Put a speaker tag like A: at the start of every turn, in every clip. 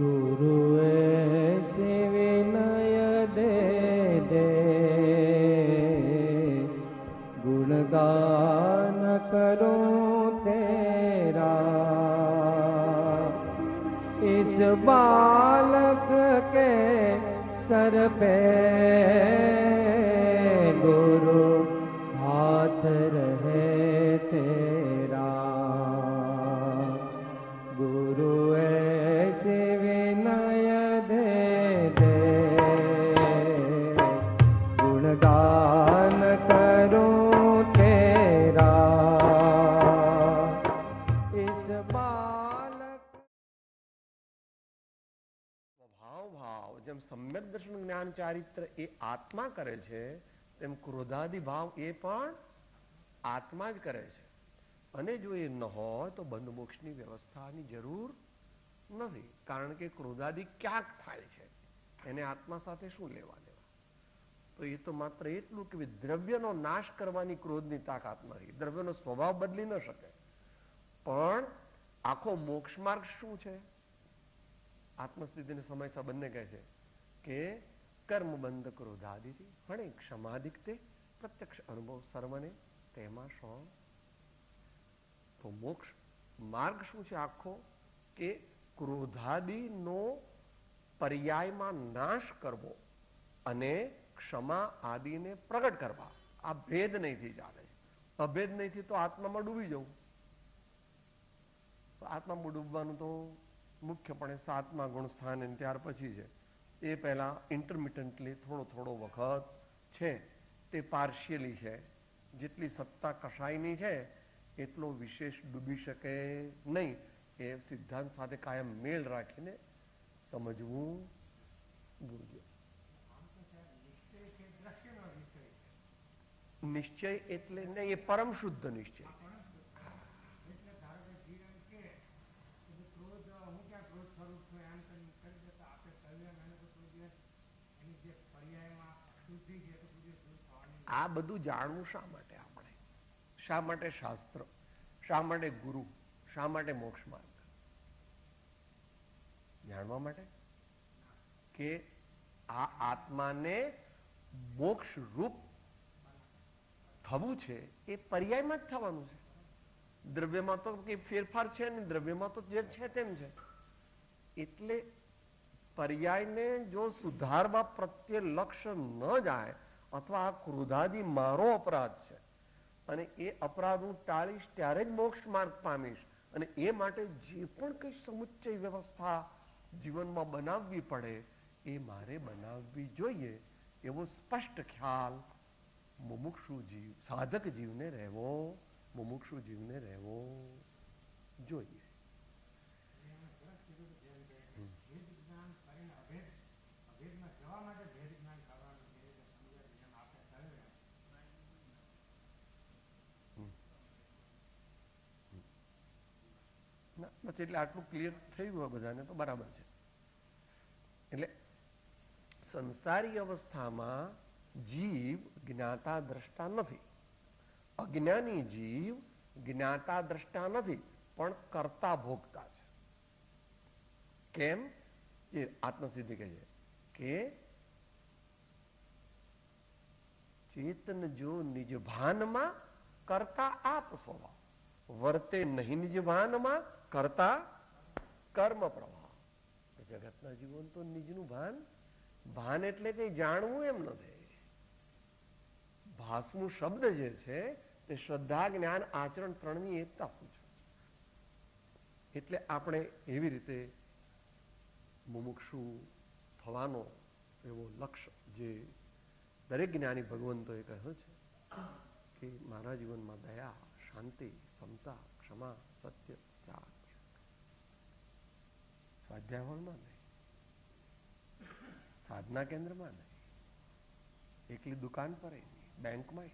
A: गुरु ऐसे विनय दे दे, गुणगान करूं तेरा। इस बालक के सर पे गुरु हाथ रहे तेरा। गुरु ऐसे विनय दे दे, गुणगान करूं तेरा। इस बालक
B: ભાવ જેમ સમ્યક દર્શન જ્ઞાન ચારિત્ર એ આત્મા કરે છે, તેમ ક્રોધાદિ ભાવ એ પણ આત્મા જ કરે છે. અને જો એ ન હોય તો બંધ મોક્ષની વ્યવસ્થાની જરૂર નથી, કારણ કે ક્રોધાદિ ક્યાંક થાય છે, એને આત્મા સાથે શું લેવા દેવા. તો એ તો માત્ર એટલું કે દ્રવ્યનો નાશ કરવાની ક્રોધની તાકાત નથી, દ્રવ્યનો સ્વભાવ બદલી ન શકે. પણ આખો મોક્ષ માર્ગ શું છે? આત્મસ્થિતિને સમયસર બંને કહે છે કે કર્મ બંધ ક્રોધાદિથી હણે ક્ષમાધિકતે પ્રત્યક્ષ અનુભવ સર્વને તેમાં સો. તો મોક્ષ માર્ગ શું છે આખો? કે ક્રોધાદિનો પર્યાયમાં નાશ કરવો અને ક્ષમા આદિને પ્રગટ કરવા. આ ભેદ નહીંથી ચાલે. અભેદ નહીંથી તો આત્મામાં ડૂબી જવું. આત્મામાં ડૂબવાનું તો મુખ્યપણે 7મા ગુણ સ્થાન અને ત્યાર પછી છે. એ પહેલા ઇન્ટરમિટન્ટલી થોડો વખત છે, તે પાર્શિયલી છે. જેટલી સત્તા કશાયની છે એટલો વિશેષ ડૂબી શકે નહીં. એ સિદ્ધાંત સાથે કાયમ મેળ રાખીને સમજવું જોઈએ. નિશ્ચય એટલે નહીં, એ પરમ શુદ્ધ નિશ્ચય. આ બધું જાણવું શા માટે? આપણે શા માટે શાસ્ત્ર, શા માટે ગુરુ, શા માટે મોક્ષ માર્ગ? જાણવા માટે કે આ આત્માને મોક્ષ રૂપ થવું છે એ પર્યાયમાં જ થવાનું છે. દ્રવ્યમાં તો કઈ ફેરફાર છે ને, દ્રવ્યમાં તો જે છે તેમ છે. એટલે પર્યાયને જો સુધારવા પ્રત્યે લક્ષ્ય ન જાય, અથવા આ ક્રોધાદિ મારો અપરાધ છે અને એ અપરાધ હું ટાળીશ ત્યારે જ મોક્ષ માર્ગ પામીશ, અને એ માટે જે પણ કઈ સમુચ્ચય વ્યવસ્થા જીવનમાં બનાવવી પડે એ મારે બનાવવી જોઈએ, એવો સ્પષ્ટ ખ્યાલ મુમુક્ષુ જીવ, સાધક જીવને રહેવો, મુમુક્ષુ જીવને રહેવો જોઈએ. એટલે આટલું ક્લિયર થયું હોય બધાને તો બરાબર છે. એટલે સંસારી અવસ્થામાં જીવ જ્ઞાતા દ્રષ્ટા નથી. અજ્ઞાની જીવ જ્ઞાતા દ્રષ્ટા નથી, પણ કર્તા ભોગતા છે. કેમ? એ આત્મસિદ્ધિ કહે છે કે ચેતન જો નિજ ભાનમાં કરતા આપ સ્વભાવ, વર્તે નહીં નિજ ભાનમાં કરતા કર્મ પ્રવાહ. જગતના જીવન તો નિજનું ભાન, ભાન એટલે કઈ જાણવું એમ નથી. ભાસમું શબ્દ જે છે તે શ્રદ્ધા, જ્ઞાન, આચરણ ત્રણની એકતા સૂચવે છે. એટલે આપણે એવી રીતે મુમુક્ષુ થવાનો એવો લક્ષ્ય જે દરેક જ્ઞાની ભગવંતોએ કહ્યું છે કે મારા જીવનમાં દયા, શાંતિ, સમતા, ક્ષમા, સત્ય, ત્યાગ. સ્વાધ્યાય હોલમાં નહીં, સાધના કેન્દ્રમાં નહીં, એકલી દુકાન પર નહીં, બેંકમાં.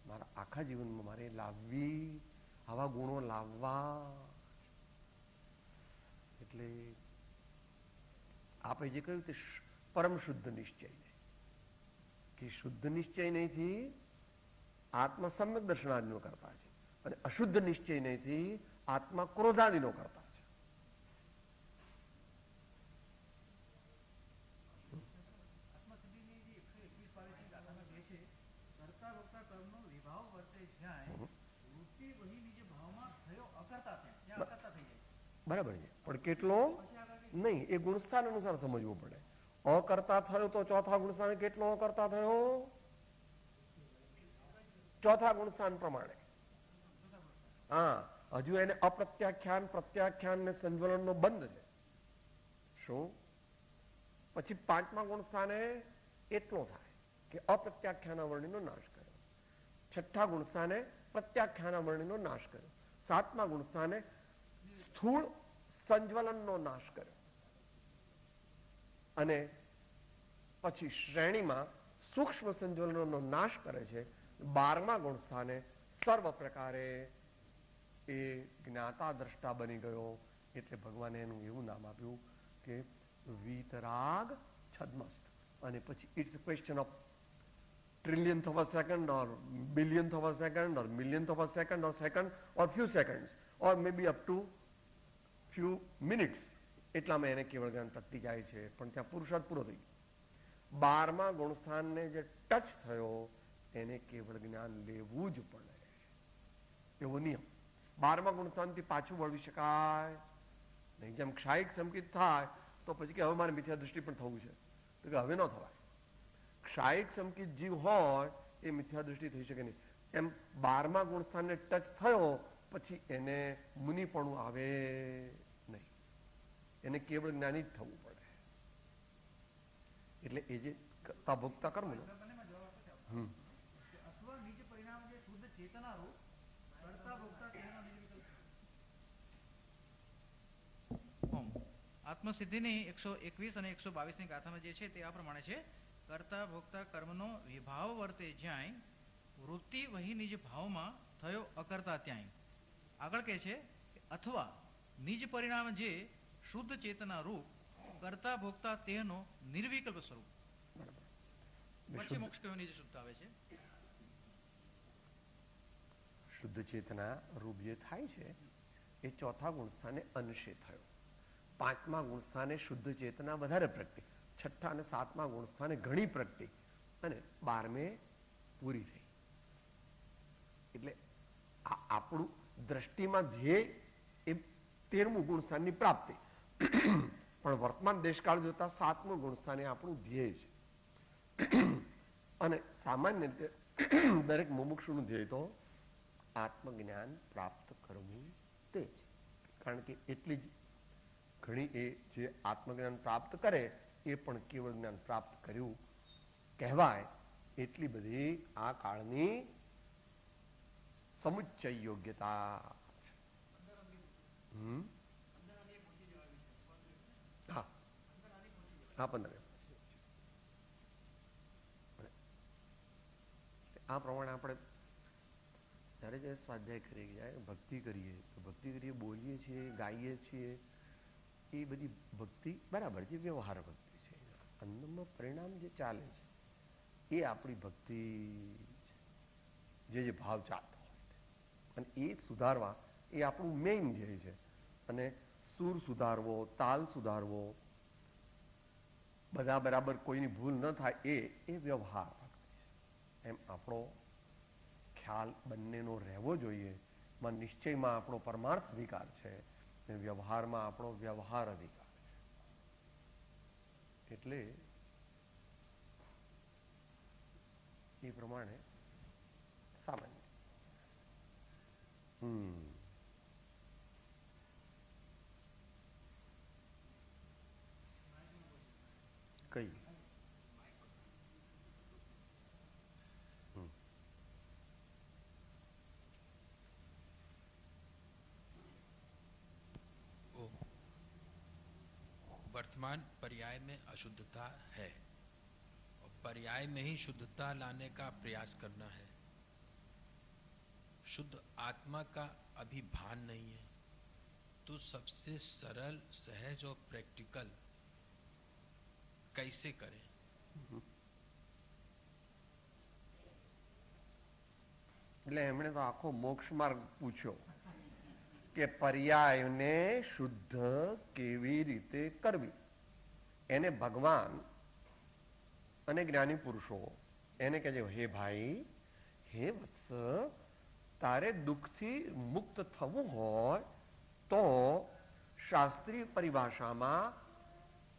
B: મારા આખા જીવનમાં મારે લાવવી, આવા ગુણો લાવવા. એટલે આપણે જે કહ્યું તે પરમ શુદ્ધ નિશ્ચય, કે શુદ્ધ નિશ્ચય નહીંથી આત્મા સમ્યક દર્શનાદિનો કરતા છે, અને અશુદ્ધ નિશ્ચય નહીંથી આત્મા ક્રોધાદિનો કરતા છે. બરાબર છે, પણ કેટલો નહીં, એ ગુણસ્થાન અનુસાર સમજવું પડે. અકર્તા થયો તો ચોથા ગુણસ્થાને કેટલો અકર્તા થયો? ચોથા ગુણસ્થાન પ્રમાણે. હા, હજુ એને અપ્રત્યાખ્યાન, પ્રત્યાખ્યાન ને સંજ્વલન નો બંધ છે. શું? પછી પાંચમા ગુણસ્થાને એટલો થાય કે અપ્રત્યાખ્યાન વર્ણિનો નાશ કર્યો. છઠ્ઠા ગુણસ્થાને પ્રત્યાખ્યાન વર્ણિનો નાશ કર્યો. સાતમા ગુણસ્થાને સ્થૂળ સંજ્વલનનો નાશ કર્યો. અને પછી શ્રેણીમાં સૂક્ષ્મ સંજ્વલનનો નાશ કરે છે. 12મા ગુણસ્થાને સર્વ પ્રકારે એ જ્ઞાતા દ્રષ્ટા બની ગયો. એટલે ભગવાને એનું એવું નામ આપ્યું કે વીતરાગ છદ્મસ્ત. અને પછી it's question of trillionth of a second or billionth of a second or millionth of a second or second or few seconds or maybe up to few minutes. એટલામાં એને કેવળ જ્ઞાન ટકી જાય છે. પણ ત્યાં પુરુષાર્થ પૂરો થઈ ગયો. 12મા ગુણસ્થાનને જે ટચ થયો એને કેવળ જ્ઞાન લેવું જ પડે, એવો નિયમ. 12મા ગુણસ્થાનથી પાછું વળવી શકાય નહીં. જેમ ક્ષાયિક સંકિત થાય તો પછી કે હવે મારે મિથ્યા દૃષ્ટિ પણ થવું છે, તો કે હવે ન થવાય. ક્ષાયિક સંકિત જીવ હોય એ મિથ્યા દૃષ્ટિ થઈ શકે નહીં. એમ 12મા ગુણસ્થાનને ટચ થયો પછી એને મુનિપણું આવે નહીં, એને કેવળ જ્ઞાની જ થવું પડે. એટલે એ જે કરતા ભોગતા કર્મ
C: આત્મસિદ્ધિની 121 અને 122ની ગાથામાં જે છે તે આ પ્રમાણે છે. કરતા ભોગતા કર્મનો વિભાવ વર્તે જ્યાંય વૃત્તિ વહી નિજ ભાવમાં થયો અકર્તા ત્યાંય. આગળ કહે છે અથવા નિજ પરિણામ જે શુદ્ધ ચેતના રૂપ કરતા ભોગતા તેનો નિર્વિકલ્પ સ્વરૂપ. પછી મોક્ષ કયો નિજ શુદ્ધ આવે છે.
B: શુદ્ધ ચેતના રૂપ જે થાય છે એ ચોથા ગુણસ્થાને અંશે થયો. 5મા ગુણસ્થાને શુદ્ધ ચેતના વધારે પ્રગટી. 6ઠ્ઠા અને 7મા ગુણસ્થાને ઘણી પ્રગટી અને 12મે પૂરી થઈ. એટલે આપણું દ્રષ્ટિમાં ધ્યેય એ 13મું ગુણસ્થાનની પ્રાપ્તિ, પણ વર્તમાન દેશકાળ જોતા 7મું ગુણસ્થાન એ આપણું ધ્યેય છે. અને સામાન્ય રીતે દરેક મુમુક્ષુનું ધ્યેય તો આત્મજ્ઞાન પ્રાપ્ત કરવું તે છે. કારણ કે એટલી જ ઘણી એ જે આત્મજ્ઞાન પ્રાપ્ત કરે એ પણ કેવળ જ્ઞાન પ્રાપ્ત કર્યું કહેવાય. એટલી બધી આ કાળની સમુચ્ચય યોગ્યતા છે. હા હા 15. આ પ્રમાણે આપણે જ્યારે જ્યારે સ્વાધ્યાય કરી જાય, ભક્તિ કરીએ તો ભક્તિ કરીએ, બોલીએ છીએ, ગાઈએ છીએ, એ બધી ભક્તિ બરાબર છે, વ્યવહાર ભક્તિ છે. અંદરનું પરિણામ જે ચાલે છે એ આપણી ભક્તિ જે ભાવ ચાલતો હોય અને એ સુધારવા એ આપણું મેઇન ધ્યેય છે. અને સૂર સુધારવો, તાલ સુધારવો, બધા બરાબર કોઈની ભૂલ ન થાય એ વ્યવહાર ભક્તિ છે. એમ આપણો ખ્યાલ બંનેનો રહેવો જોઈએ. માં નિશ્ચયમાં આપણો પરમાર્થ અધિકાર છે, વ્યવહારમાં આપણો વ્યવહાર અધિકાર છે. એટલે એ પ્રમાણે સામાન્ય કઈ
D: वर्तमान पर्याय में अशुद्धता है और पर्याय में ही शुद्धता लाने का प्रयास करना है. शुद्ध आत्मा का अभी भान नहीं है तो सबसे सरल, सहज और प्रैक्टिकल कैसे करें?
B: એટલે એમણે તો આખો મોક્ષ માર્ગ પૂછ્યો કે પર્યાયને શુદ્ધ કેવી રીતે કરવી. એને ભગવાન અને જ્ઞાની પુરુષો એને કહે છે, હે ભાઈ, હે વત્સ, તારે દુઃખથી મુક્ત થવું હોય તો શાસ્ત્રીય પરિભાષામાં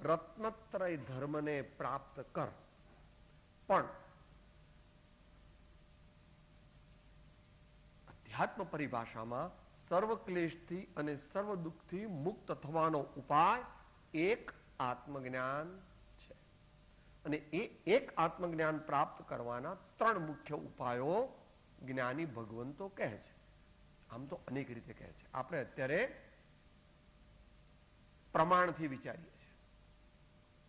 B: રત્નત્રય ધર્મને પ્રાપ્ત કર. પણ અધ્યાત્મ પરિભાષામાં સર્વ ક્લેશથી અને સર્વ દુઃખથી મુક્ત થવાનો ઉપાય એક આત્મજ્ઞાન છે. અને એ એક આત્મજ્ઞાન પ્રાપ્ત કરવાના 3 મુખ્ય ઉપાયો જ્ઞાની ભગવંતો કહે છે. આમ તો અનેક રીતે કહે છે. આપણે અત્યારે પ્રમાણથી વિચારીએ છીએ.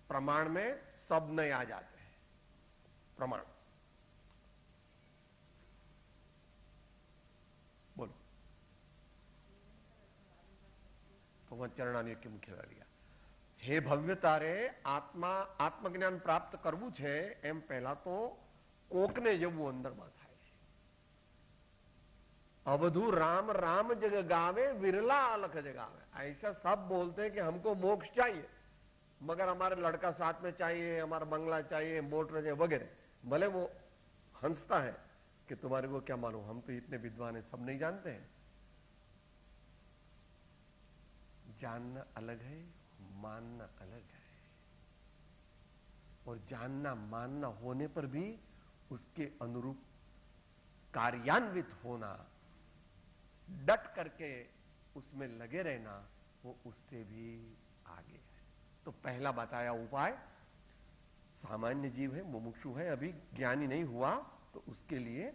B: प्रमाण में सब नहीं आ जाते हैं. प्रमाण बोलो तो वह चरणानी के मुख्य लिया. हे भव्य तारे आत्मा आत्मज्ञान प्राप्त करवू छे एम पहला तो कोकने जवू अंदर में थाय छे. अवधू राम राम जग गावे विरला अलख जगावे. ऐसा सब बोलते हैं कि हमको मोक्ष चाहिए मगर हमारे लड़का साथ में चाहिए, हमारा बंगला चाहिए, मोटर चाहिए वगैरह. भले वो हंसता है कि तुम्हारे को क्या मालूम, हम तो इतने विद्वान हैं, सब नहीं जानते हैं. जानना अलग है, मानना अलग है. और जानना मानना होने पर भी उसके अनुरूप कार्यान्वित होना, डट करके उसमें लगे रहना, वो उससे भी आगे है. तो पहला बताया उपाय, सामान्य जीव है, मुमुक्षु है, अभी ज्ञानी नहीं हुआ, तो उसके लिए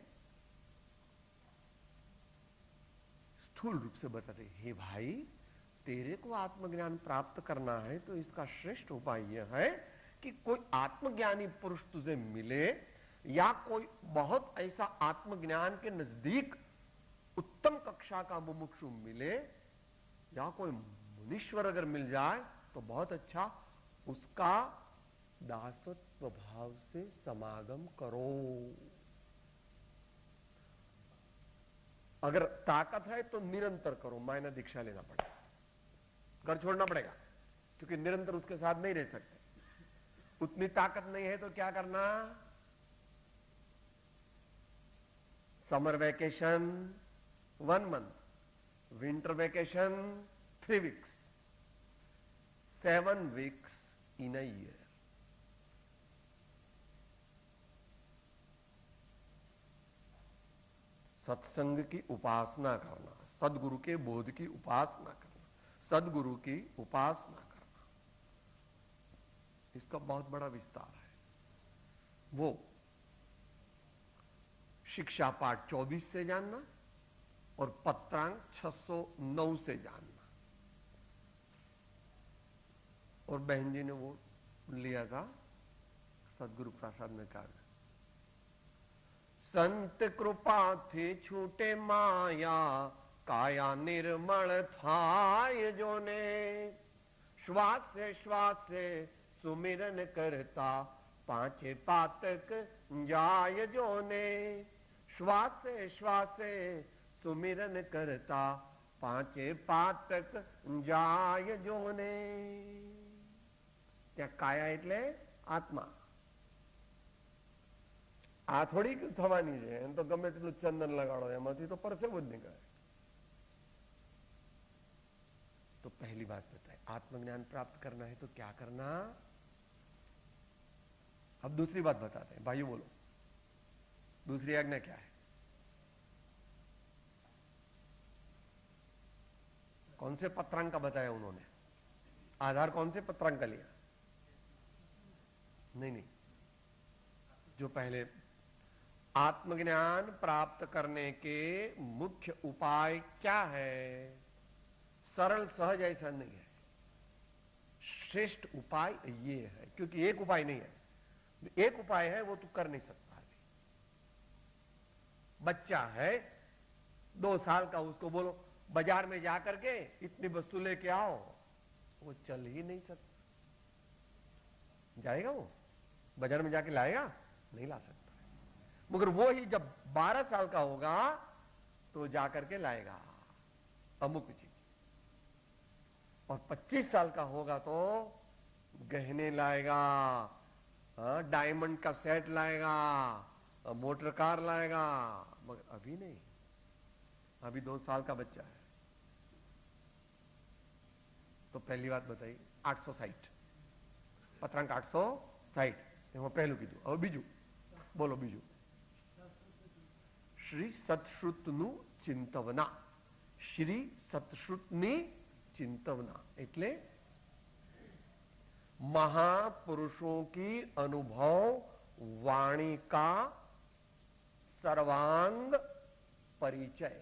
B: स्थूल रूप से बताते हे भाई तेरे को आत्मज्ञान प्राप्त करना है तो इसका श्रेष्ठ उपाय यह है कि कोई आत्मज्ञानी पुरुष तुझे मिले या कोई बहुत ऐसा आत्मज्ञान के नजदीक उत्तम कक्षा का मुमुक्षु मिले या कोई मुनीश्वर अगर मिल जाए तो बहुत अच्छा. उसका दासत्व भाव से समागम करो. अगर ताकत है तो निरंतर करो. मायना दीक्षा लेना पड़ेगा, घर छोड़ना पड़ेगा, क्योंकि निरंतर उसके साथ नहीं रह सकते. उतनी ताकत नहीं है तो क्या करना, summer vacation 1 month, winter vacation 3 weeks, 7 weeks in a year. सत्संग की उपासना करना, सदगुरु के बोध की उपासना करना, सदगुरु की उपासना करना, इसका बहुत बड़ा विस्तार है. वो शिक्षा पाठ 24 से जानना और पत्रांक 609 से जानना. और बहन जी ने वो लिया था सदगुरु प्रसाद में कहा, संत कृपा थी छूटे माया काया निर्मल थाय जोने. श्वास से सुमिरन करता 5 पातक जाय जोने. श्वास से सुमिरन करता 5 पातक जाय जोने. ત્યાં કાયા એટલે આત્મા. આ થોડી થવાની છે, એમ તો ગમે તેટલું ચંદન લગાડો એમાંથી તો પરસેવો જ નીકળે. तो पहली बात बताए आत्मज्ञान प्राप्त करना है तो क्या करना. अब दूसरी बात बताते हैं. भाइयों बोलो दूसरी आज्ञा क्या है. कौन से पत्रांक का बताया उन्होंने, आधार कौन से पत्रांक का लिया. नहीं, जो पहले आत्मज्ञान प्राप्त करने के मुख्य उपाय क्या है. सरल सहज ऐसा नहीं है, श्रेष्ठ उपाय ये है, क्योंकि एक उपाय नहीं है. एक उपाय है वो तू कर नहीं सकता. बच्चा है 2 साल का, उसको बोलो बाजार में जाकर के इतनी वस्तु लेके आओ, वो चल ही नहीं सकता. जाएगा वो बाजार में जाके लाएगा, नहीं ला सकता. मगर वो ही जब 12 साल का होगा तो जाकर के लाएगा अमुक चीज. और 25 साल का होगा तो गहने लाएगा, डायमंड का सेट लाएगा, मोटर कार लाएगा. मगर अभी नहीं. अभी 2 साल का बच्चा है, तो पहली बात बताई 860 પત્રાંક 860 એમાં પહેલું કીધું. હવે બીજું બોલો. બીજું શ્રી સતશ્રુતનું ચિંતવના. શ્રી સતશ્રુતની चिंतवना એટલે महापुरुषों की अनुभव वाणी का सर्वांग परिचय.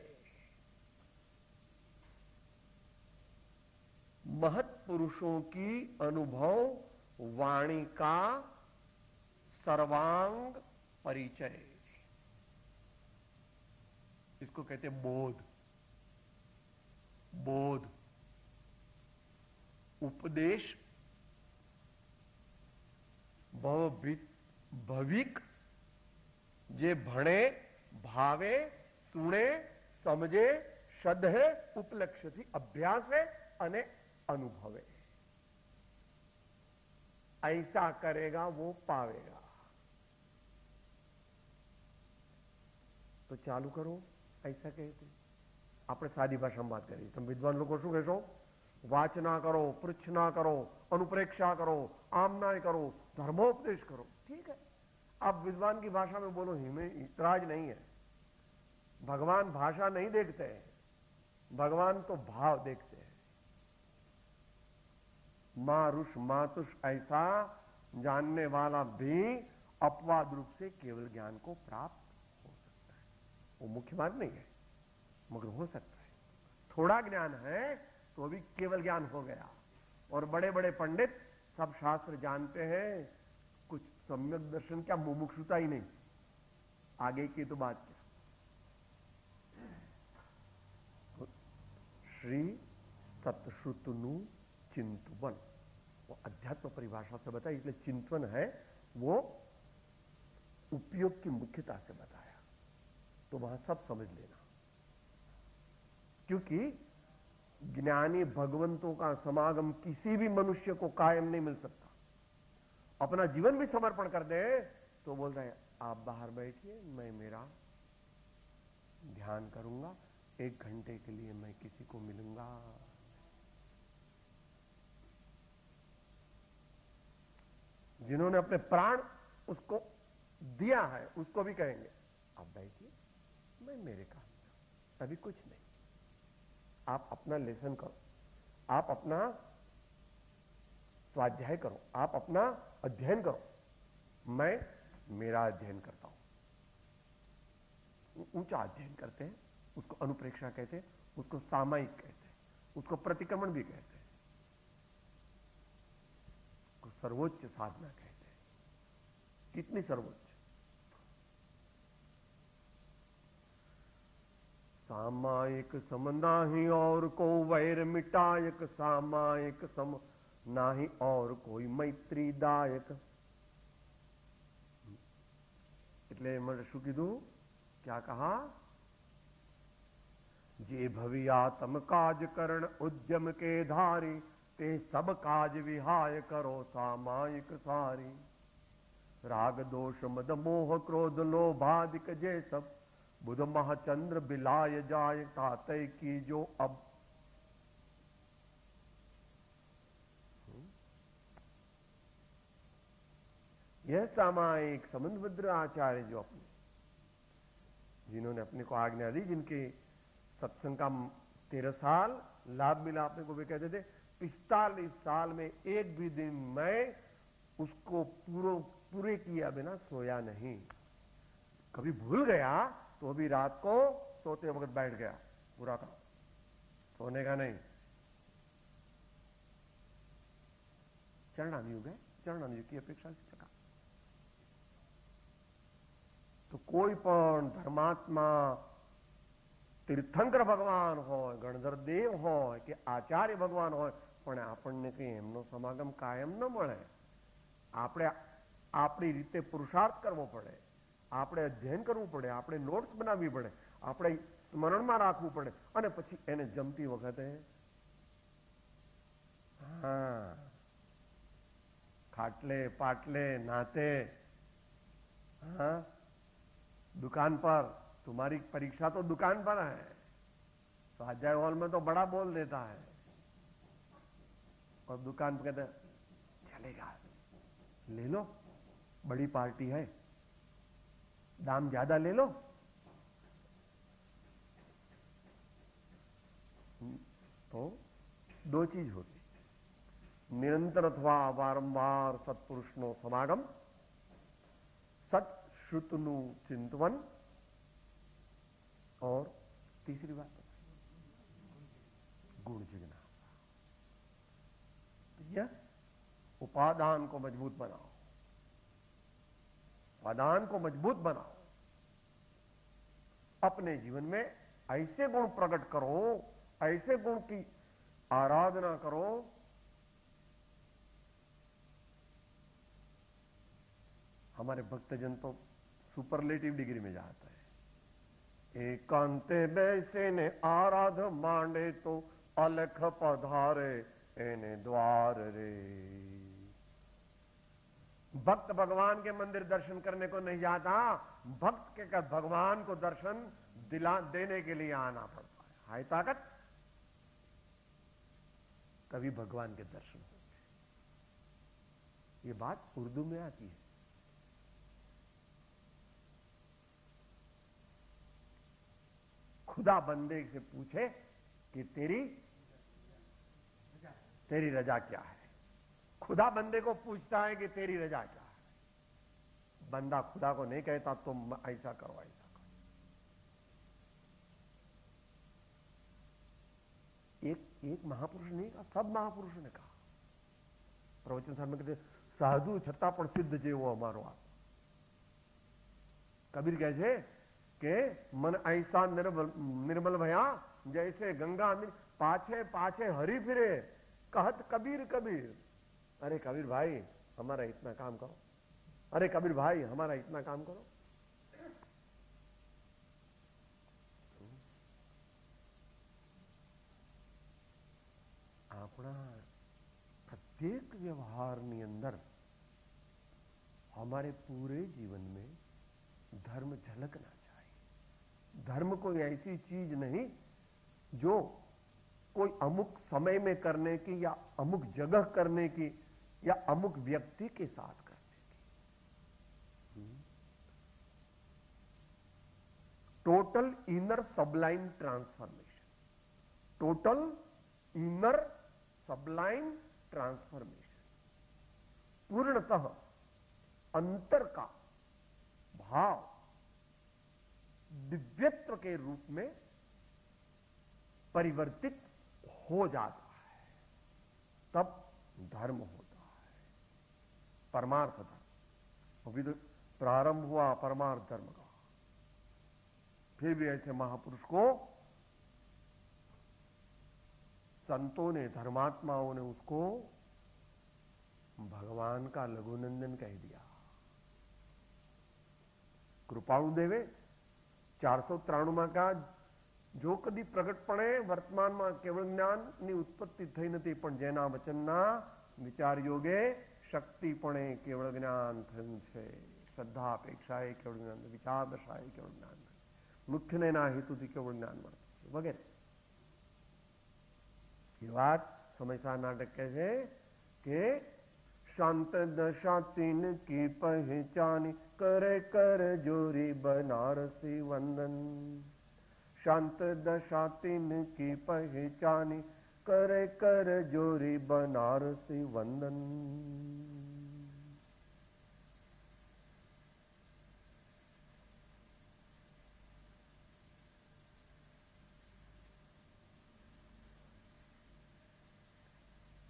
B: महत पुरुषों की अनुभव वाणी का सर्वांग परिचय, इसको कहते बोध. बोध उपदेश भविक जे भणे भावे सुने समझे श्रद्धे उपलक्ष्य थी अभ्यासे अने अनुभवे. ऐसा करेगा वो पावेगा. तो चालू करो. ऐसा कहते આપણે સાદી ભાષામાં વાત કરીએ. તમે વિદ્વાન લોકો શું કહેશો? વાચના કરો, પૃચ્છના કરો, अनुप्रेक्षा करो, आमनाय करो, धर्मोपदेश करो. ठीक है, आप विद्वान की भाषा में बोलो, हमें इतराज नहीं है. भगवान भाषा नहीं देखते हैं, भगवान तो भाव देखते हैं. मारुष मातुष ऐसा जानने वाला भी अपवाद रूप से केवल ज्ञान को प्राप्त हो सकता है. वो मुख्य मार्ग नहीं है, मगर हो सकता है. थोड़ा ज्ञान है तो भी केवल ज्ञान हो गया. और बड़े बड़े पंडित सब शास्त्र जानते हैं, कुछ सम्यक दर्शन क्या, मुमुक्षुता ही नहीं. आगे की तो बात क्या. श्री सतश्रुतनु चिंतवन, वो अध्यात्म परिभाषा से बताया, इसलिए चिंतवन है वो उपयोग की मुख्यता से बताया. तो वहां सब समझ लेना, क्योंकि ज्ञानी भगवंतों का समागम किसी भी मनुष्य को कायम नहीं मिल सकता. अपना जीवन भी समर्पण कर दे तो बोल रहे हैं आप बाहर बैठिए, मैं मेरा ध्यान करूंगा, 1 घंटे के लिए मैं किसी को मिलूंगा. जिन्होंने अपने प्राण उसको दिया है उसको भी कहेंगे आप बैठिए, मैं मेरे काम में, अभी कुछ नहीं. आप अपना लेसन करो, आप अपना स्वाध्याय करो, आप अपना अध्ययन करो, मैं मेरा अध्ययन करता हूं. ऊंचा अध्ययन करते हैं, उसको अनुप्रेक्षा कहते हैं, उसको सामायिक कहते हैं, उसको प्रतिक्रमण भी कहते हैं, उसको सर्वोच्च साधना कहते हैं. कितनी सर्वोच्च? सामायिक सम नाही और को वैर मिटायक, सामायिक सम नाही और कोई मैत्रीदायक. એટલે મને શું કીધું? क्या कहा? जे भविया तम काज करण उद्यम के धारी, ते सब काज विहाय करो सामायिक सारी. राग दोष मद मोह क्रोध लोभादिक जे सब, बुध महाचंद्र बिलाय जाय तातय की जो अब. यह सामायिक समुद्र आचार्य जो अपने, जिन्होंने अपने को आज्ञा दी, जिनके सत्संग का 13 साल लाभ मिला, अपने को वे कहते थे 45 साल में एक भी दिन मैं उसको पूरे किया बिना सोया नहीं. कभी भूल गया तो भी रात को सोते वक्त बैठ गया, पूरा करो, सोने का नहीं. चरणानुयोग है, चरणानुयोग की अपेक्षा इस प्रकार. तो कोई पण धर्मात्मा तीर्थंकर भगवान हो, गणधर देव हो कि आचार्य भगवान हो, पण આપણને કઈ એમનો સમાગમ કાયમ ન મળે. આપણે આપણી રીતે પુરુષાર્થ કરવો પડે, આપણે અધ્યયન કરવું પડે, આપણે નોટ્સ બનાવવી પડે, આપણે સ્મરણમાં રાખવું પડે, અને પછી એને જમતી વખતે હા ખાટલે પાટલે નાતે, हाँ दुकान पर, तुम्हारी परीक्षा तो दुकान पर है, स्वाध्याय हॉल में तो बड़ा बोल देता है और दुकान पे कहता है चलेगा, ले लो, बड़ी पार्टी है, दाम ज्यादा ले लो। तो दो चीज होती, निरंतर अथवा वारंवार सत्पुरुषनो समागम, सत श्रुतनु चिंतवन, और तीसरी बात गुण जिज्ञासा। यह उपादान को मजबूत बनाओ, उपादान को मजबूत बनाओ, अपने जीवन में ऐसे गुण प्रकट करो, ऐसे गुण की आराधना करो, हमारे भक्तजन तो सुपरलेटिव डिग्री में जाता है। एकांते बैसे ने आराध मांडे तो अलख पधारे एने द्वार रे। भक्त भगवान के मंदिर दर्शन करने को नहीं जाता, भक्त के भगवान को दर्शन दिला देने के लिए आना पड़ता है। हाय ताकत, कभी भगवान के दर्शन होते। ये बात उर्दू में आती है। खुदा बंदे से पूछे कि तेरी रजा क्या है। खुदा बंदे को पूछता है कि तेरी रजा क्या है। बंदा खुदा को नहीं कहता तुम ऐसा करो, ऐसा करो। एक महापुरुष नहीं कहा, सब महापुरुषों ने कहा। प्रवचन साहब में कहते साधु छत्ता पर सिद्ध जे वो हमारो आप। कबीर कहते के मन ऐसा निर्मल भया जैसे गंगा पाछे पाछे हरी फिरे, कहत कबीर कबीर। अरे कबीर भाई हमारा इतना काम करो, अरे कबीर भाई हमारा इतना काम करो। આપણા પ્રત્યેક વ્યવહારની અંદર हमारे पूरे जीवन में धर्म झलकना चाहिए। धर्म कोई ऐसी चीज नहीं जो कोई अमुक समय में करने की या अमुक जगह करने की या अमुक व्यक्ति के साथ करने की। Total inner सबलाइन transformation, total inner सबलाइन transformation, पूर्णतः अंतर का भाव दिव्यत्व के रूप में परिवर्तित हो जाता है, तब धर्म होता है, परमार्थ धर्म। अभी तो प्रारंभ हुआ परमार्थ धर्म का, फिर भी ऐसे महापुरुष को संतों ने, धर्मात्माओं ने उसको भगवान का लघुनंदन कह दिया। કૃપાળુ દેવે 493 का जो कदी प्रगटपणे वर्तमाનમાં કેવળ જ્ઞાનની ઉત્પત્તિ થઈ નથી, પણ જેના વચનના વિચાર યોગે શક્તિપણે કેવળ જ્ઞાન થયું છે। શ્રદ્ધા અપેક્ષાએ કેવળ જ્ઞાન, વિચાર દશાએ કેવળ જ્ઞાન, મુખ્યના હેતુથી કેવળ જ્ઞાન મળે છે વગેરે। ये बात समयसा नाटक कहते हैं कि शांत दशा तीन की पहचानी, करे कर जोरी बनारसी वंदन। शांत दशा तीन की पहचानी, करे कर जोरी बनारसी वंदन।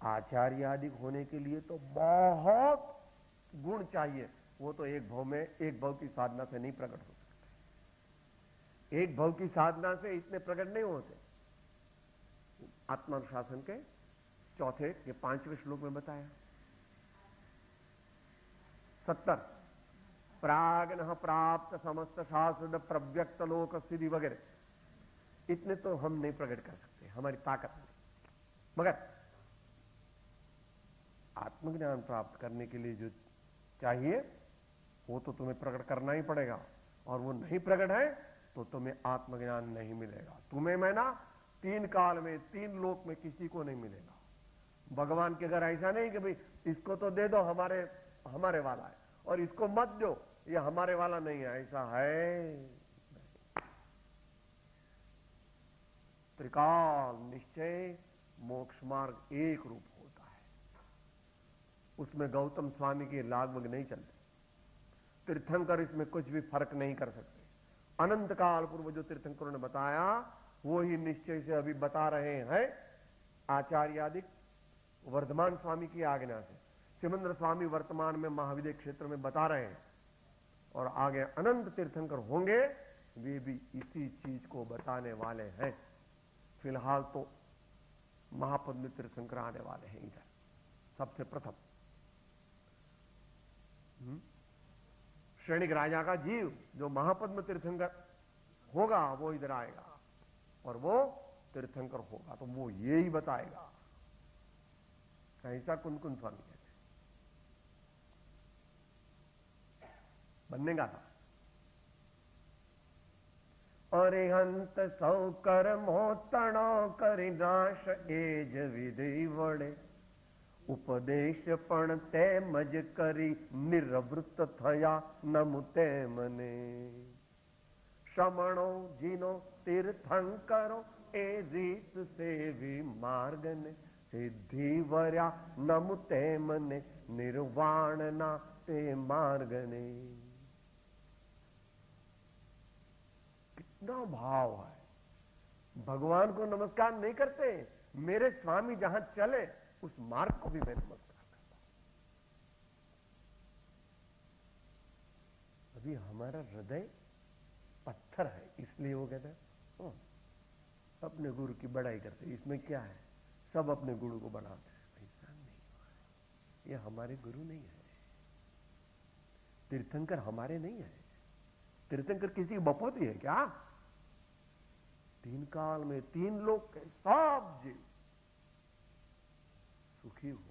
B: आचार्य आदि होने के लिए तो बहुत गुण चाहिए। वो तो एक भाव में, एक भाव की साधना से नहीं प्रकट हो सकते। एक भाव की साधना से इतने प्रकट नहीं होते। आत्मानुशासन के चौथे के 5वें श्लोक में बताया 70 प्राग्न प्राप्त समस्त शास्त्र प्रव्यक्त लोक सिद्धि वगैरह, इतने तो हम नहीं प्रकट कर सकते, हमारी ताकत नहीं। मगर आत्मज्ञान प्राप्त करने के लिए जो चाहिए वो तो तुम्हें प्रकट करना ही पड़ेगा, और वो नहीं प्रकट है तो तुम्हें आत्मज्ञान नहीं मिलेगा। तुम्हें मैं ना तीन काल में, तीन लोक में किसी को नहीं मिलेगा। भगवान के घर ऐसा नहीं कि भाई इसको तो दे दो, हमारे वाला है, और इसको मत दो, ये हमारे वाला नहीं है, ऐसा है। त्रिकाल निश्चय मोक्ष मार्ग एक रूप होता है, उसमें गौतम स्वामी के लागवग नहीं चलते, तीर्थंकर इसमें कुछ भी फर्क नहीं कर सकते। अनंत काल पूर्व जो तीर्थंकरों ने बताया वो ही निश्चय से अभी बता रहे हैं आचार्यादिक वर्धमान स्वामी की आज्ञा से। सिमंद्र स्वामी वर्तमान में महाविद्य क्षेत्र में बता रहे हैं, और आगे अनंत तीर्थंकर होंगे, वे भी इसी चीज को बताने वाले हैं। फिलहाल तो महापद्म तीर्थंकर आने वाले हैं इधर सबसे प्रथम। श्रेणिक राजा का जीव जो महापद्म तीर्थंकर होगा वो इधर आएगा, और वो तीर्थंकर होगा तो वो ये ही बताएगा। ऐसा कुन स्वामी कहते बनेगा था। अरिहंत सौ कर्मो तणो करि नाश एज विधि वड़े, उपदेश पण तेमज करी निरवृत थया नमुते मने। श्रमणो जिनो तीर्थंकरो ए रीत सेवी मार्गने, सिद्धि वर्या नमुते मने निर्वाण ना ते मार्गने। कितना भाव है। भगवान को नमस्कार नहीं करते, मेरे स्वामी जहां चले उस मार्ग को भी मैं नमस्कार करता हूं। अभी हमारा हृदय पत्थर है, इसलिए वो कहते हैं अपने गुरु की बड़ाई करते। इसमें क्या है, सब अपने गुरु को बढ़ाते हैं। ऐसा नहीं, ये हमारे गुरु नहीं है। तीर्थंकर हमारे नहीं है। तीर्थंकर किसी की बपोती है क्या? तीन काल में तीन लोग के सब जीव सुखी हो,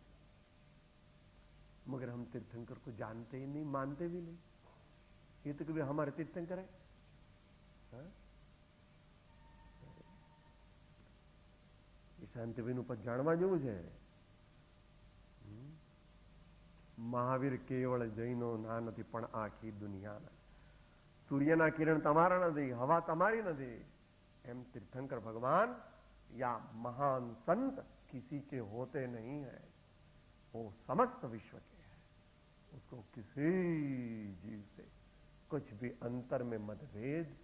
B: मगर हम तीर्थंकर को जानते ही नहीं, मानते भी नहीं। ये तो कभी हमारे तीर्थंकर है, हाँ? શાંતિભાઈનું પદ જાણવા જેવું છે। મહાવીર કેવળ જૈનો ના નથી, પણ આખી દુનિયાના। સૂર્યના કિરણ તમારા નથી, હવા તમારી નથી, એમ तीर्थंकर भगवान या महान संत किसी के होते नहीं है, वो समस्त विश्व के है। उसको किसी जीव से कुछ भी अंतर में मतभेद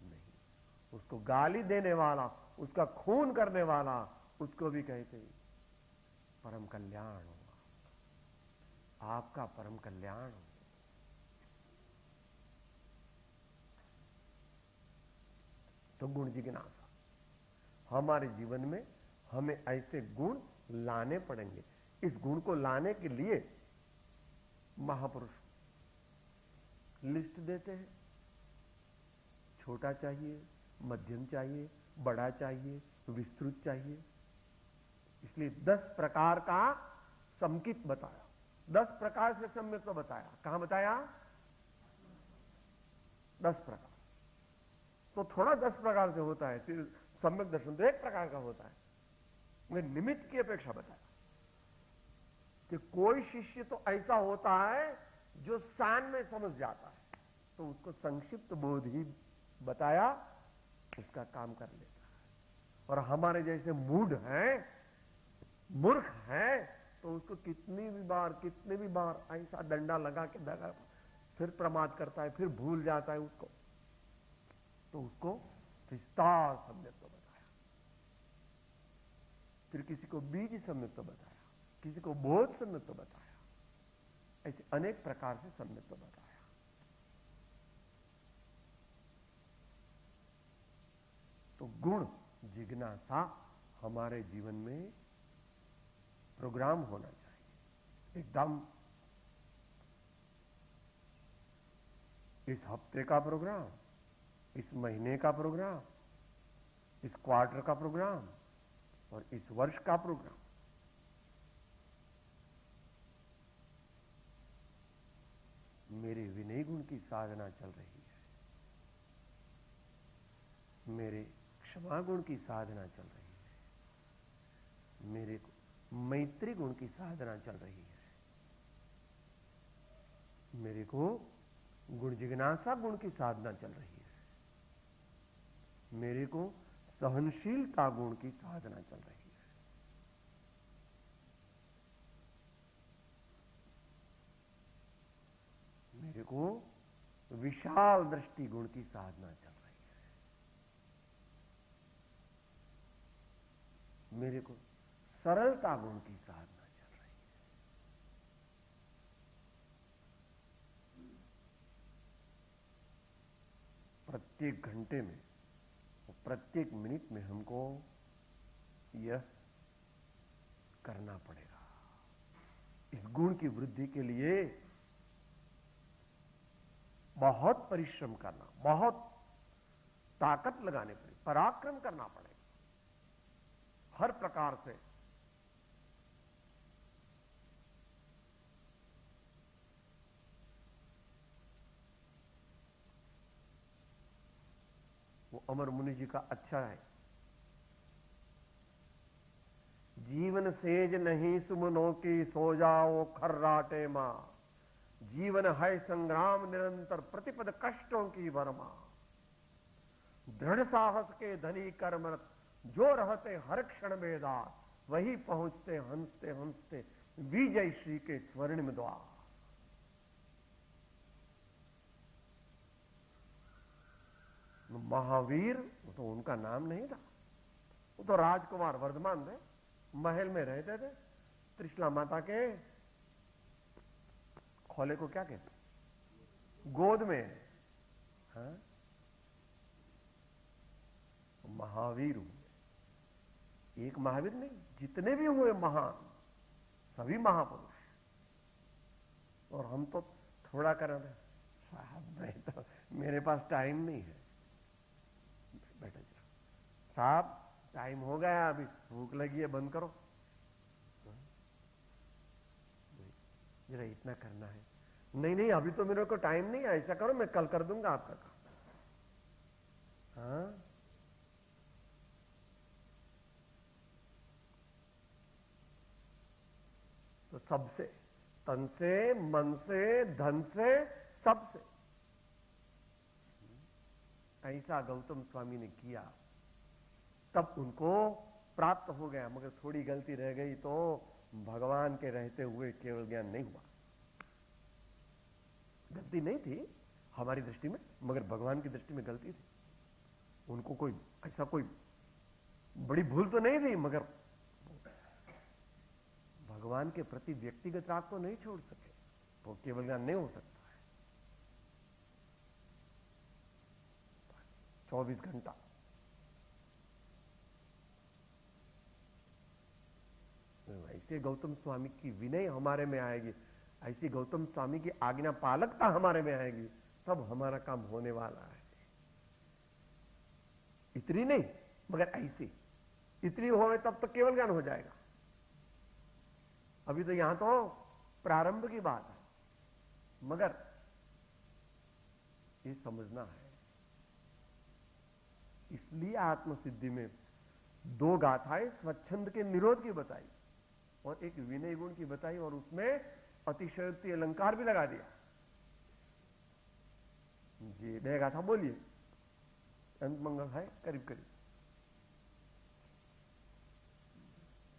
B: नहीं। उसको गाली देने वाला, उसका खून करने वाला, उसको भी कहते परम कल्याण होगा, आपका परम कल्याण होगा। तो गुण जिज्ञासा हमारे जीवन में हमें ऐसे गुण लाने पड़ेंगे। इस गुण को लाने के लिए महापुरुष लिस्ट देते हैं, छोटा चाहिए, मध्यम चाहिए, बड़ा चाहिए, विस्तृत चाहिए। इसलिए 10 प्रकार का संकित बताया, 10 प्रकार से सम्यक तो बताया। कहां बताया? 10 प्रकार। तो थोड़ा 10 प्रकार से होता है, फिर सम्यक दर्शन तो एक प्रकार का होता है। मैं निमित्त की अपेक्षा बताया कि कोई शिष्य तो ऐसा होता है जो सान में समझ जाता है, तो उसको संक्षिप्त बोध ही बताया, उसका काम कर लेता है। और हमारे जैसे मूढ़ हैं, मूर्ख हैं, तो उसको कितनी भी बार ऐसा डंडा लगा के दगा, फिर प्रमाद करता है, फिर भूल जाता है उसको। तो उसको विस्तार सम्यक तो बताया, फिर किसी को बीज सम्यक तो बताया, किसी को बोध सम्यक तो बताया, ऐसे अनेक प्रकार से सम्यक तो बताया। तो गुण जिज्ञासा हमारे जीवन में प्रोग्राम होना चाहिए एकदम। इस हफ्ते का प्रोग्राम, इस महीने का प्रोग्राम, इस क्वार्टर का प्रोग्राम और इस वर्ष का प्रोग्राम। मेरे विनय गुण की साधना चल रही है, मेरे क्षमा गुण की साधना चल रही है, मेरे को मैत्री गुण की साधना चल रही है, मेरे को गुण जिज्ञासा गुण की साधना चल रही है, मेरे को सहनशीलता गुण की साधना चल रही है, मेरे को विशाल दृष्टि गुण की साधना चल रही है, मेरे को सरलता गुण की साधना चल रही है। प्रत्येक घंटे में और प्रत्येक मिनट में हमको यह करना पड़ेगा। इस गुण की वृद्धि के लिए बहुत परिश्रम करना, बहुत ताकत लगाने पड़ेगी, पराक्रम करना पड़ेगा हर प्रकार से। वो अमर मुनि जी का अच्छा है, जीवन सेज नहीं सुमनों की सो जाओ खर्राटे मां, जीवन है संग्राम निरंतर प्रतिपद कष्टों की वर्मा, दृढ़ साहस के धनी कर्मरत जो रहते हर क्षण बेदार, वही पहुंचते हंसते हंसते विजय श्री के स्वर्णिम द्वार। महावीर तो उनका नाम नहीं था, वो तो राजकुमार वर्धमान थे, महल में रहते थे। त्रिशला माता के खोले को क्या कहते, गोद में। हाँ? महावीर हुए, एक महावीर नहीं, जितने भी हुए महान, सभी महापुरुष। और हम तो थोड़ा कर रहे साहब, नहीं तो मेरे पास टाइम नहीं है। बैठा जरा, साहब टाइम हो गया, अभी भूख लगी है, बंद करो। जरा इतना करना है। नहीं नहीं, अभी तो मेरे को टाइम नहीं है, ऐसा करो मैं कल कर दूंगा आपका काम। हाँ, तो सबसे, तन से, मन से, धन से, सबसे ऐसा गौतम स्वामी ने किया, तब उनको प्राप्त हो गया। मगर थोड़ी गलती रह गई तो भगवान के रहते हुए केवल ज्ञान नहीं हुआ। गलती नहीं थी हमारी दृष्टि में, मगर भगवान की दृष्टि में गलती थी। उनको कोई ऐसा कोई बड़ी भूल तो नहीं थी, मगर भगवान के प्रति व्यक्तिगत राग तो नहीं छोड़ सके, वो केवल ज्ञान नहीं हो सकता है। 24 घंटा ऐसे गौतम स्वामी की विनय हमारे में आएगी, ऐसी गौतम स्वामी की आज्ञा पालकता हमारे में आएगी, तब हमारा काम होने वाला है। इतनी नहीं, मगर ऐसी इतनी होवे तब तो केवल ज्ञान हो जाएगा। अभी तो यहां तो प्रारंभ की बात है, मगर ये समझना है। इसलिए आत्मसिद्धि में 2 गाथाएं स्वच्छंद के निरोध की बताई और एक विनय गुण की बताई, और उसमें अतिशयोक्ति अलंकार भी लगा दिया। जी 2 गाथा बोलिए, अंत मंगल है करीब करीब।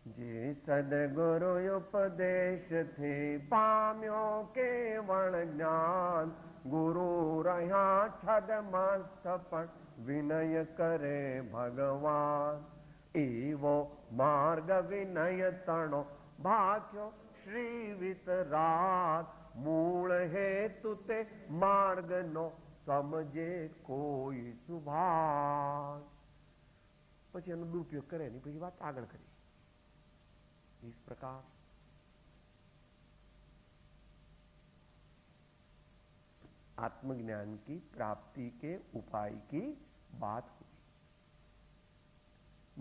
B: जे सदगुरु उपदेश थे पाम्यो केवल ज्ञान, गुरु रहा छद मस्त पण विनय करे भगवान। एवो मार्ग विनय तणो भाख्यो श्री वितराग, मूल हेतु ते मार्ग नो समझे कोई सुभाग। પછી એનો દુરુપયોગ કરે નહીં, પછી વાત આગળ કરી। इस प्रकार आत्मज्ञान की प्राप्ति के उपाय की बात हुई।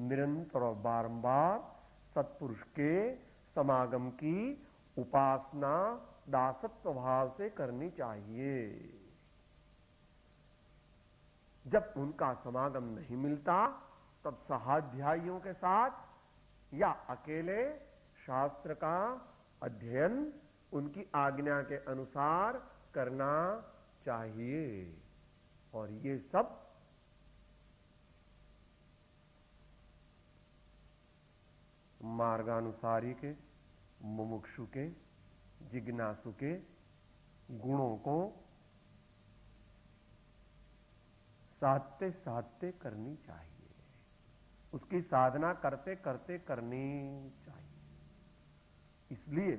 B: निरंतर और बारंबार सत्पुरुष के समागम की उपासना दासत्व भाव से करनी चाहिए। जब उनका समागम नहीं मिलता तब सहाध्यायियों के साथ या अकेले शास्त्र का अध्ययन उनकी आज्ञा के अनुसार करना चाहिए। और ये सब मार्गानुसारी के, मुमुक्षु के, जिज्ञासु के गुणों को साधते साधते करनी चाहिए, उसकी साधना करते करते करनी चाहिए। इसलिए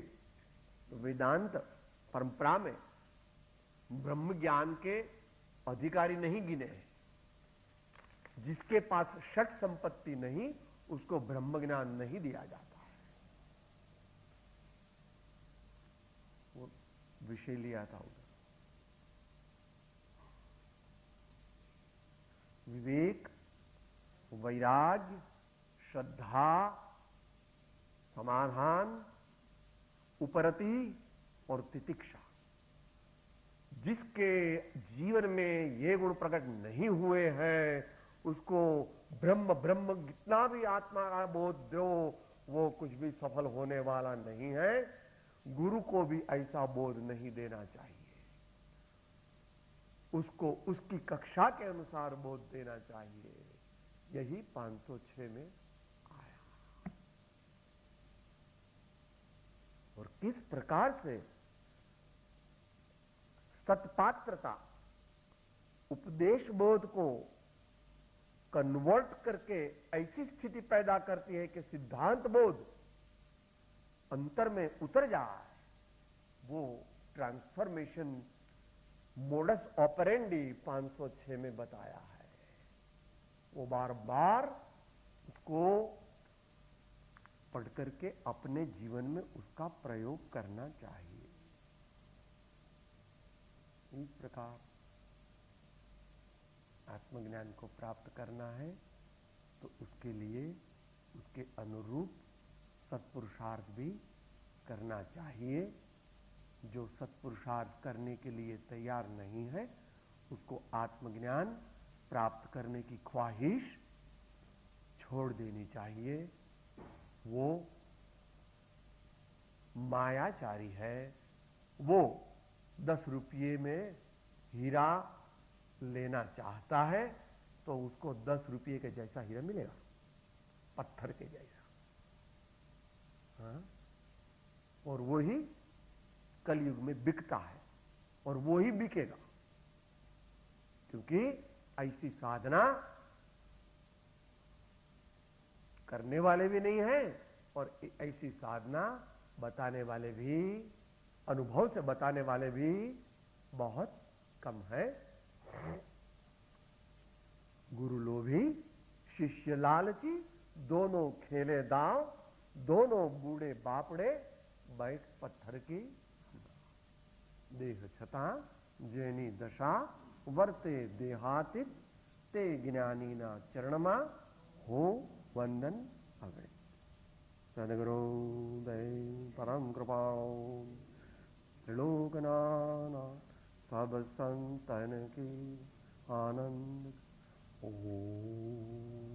B: वेदांत परंपरा में ब्रह्म ज्ञान के अधिकारी नहीं गिने हैं। जिसके पास षट संपत्ति नहीं उसको ब्रह्म ज्ञान नहीं दिया जाता है। वो विषय लिया था उधर। विवेक, वैराग्य, श्रद्धा, समाधान, उपरति और तितिक्षा, जिसके जीवन में ये गुण प्रकट नहीं हुए हैं उसको ब्रह्म ब्रह्म कितना भी आत्मा का बोध दो वो कुछ भी सफल होने वाला नहीं है। गुरु को भी ऐसा बोध नहीं देना चाहिए, उसको उसकी कक्षा के अनुसार बोध देना चाहिए। यही 506 में आया। और किस प्रकार से सत्पात्रता उपदेश बोध को कन्वर्ट करके ऐसी स्थिति पैदा करती है कि सिद्धांत बोध अंतर में उतर जाए, वो ट्रांसफॉर्मेशन मोडस ऑपरेंडी 506 में बताया है। वो बार बार उसको पढ़ करके अपने जीवन में उसका प्रयोग करना चाहिए। इस प्रकार आत्मज्ञान को प्राप्त करना है तो उसके लिए उसके अनुरूप सत्पुरुषार्थ भी करना चाहिए। जो सत्पुरुषार्थ करने के लिए तैयार नहीं है उसको आत्मज्ञान प्राप्त करने की ख्वाहिश छोड़ देनी चाहिए। वो मायाचारी है। वो 10 रुपये में हीरा लेना चाहता है तो उसको 10 रुपये के जैसा हीरा मिलेगा, पत्थर के जैसा। हाँ? और वही कलयुग में बिकता है और वो ही बिकेगा, क्योंकि ऐसी साधना करने वाले भी नहीं है और ऐसी साधना बताने वाले भी, अनुभव से बताने वाले भी बहुत कम है। गुरु लोभी शिष्य लालची, दोनों खेले दांव, दोनों बूढ़े बापड़े बैठ पत्थर की देह छता जैनी दशा वर्ते देहातित ते ज्ञानी ना चरणमा हो वंदन अगड़े। सदगुरु दय परम कृपाणो त्रिलोकनाना सब संतन की आनंद। ओम।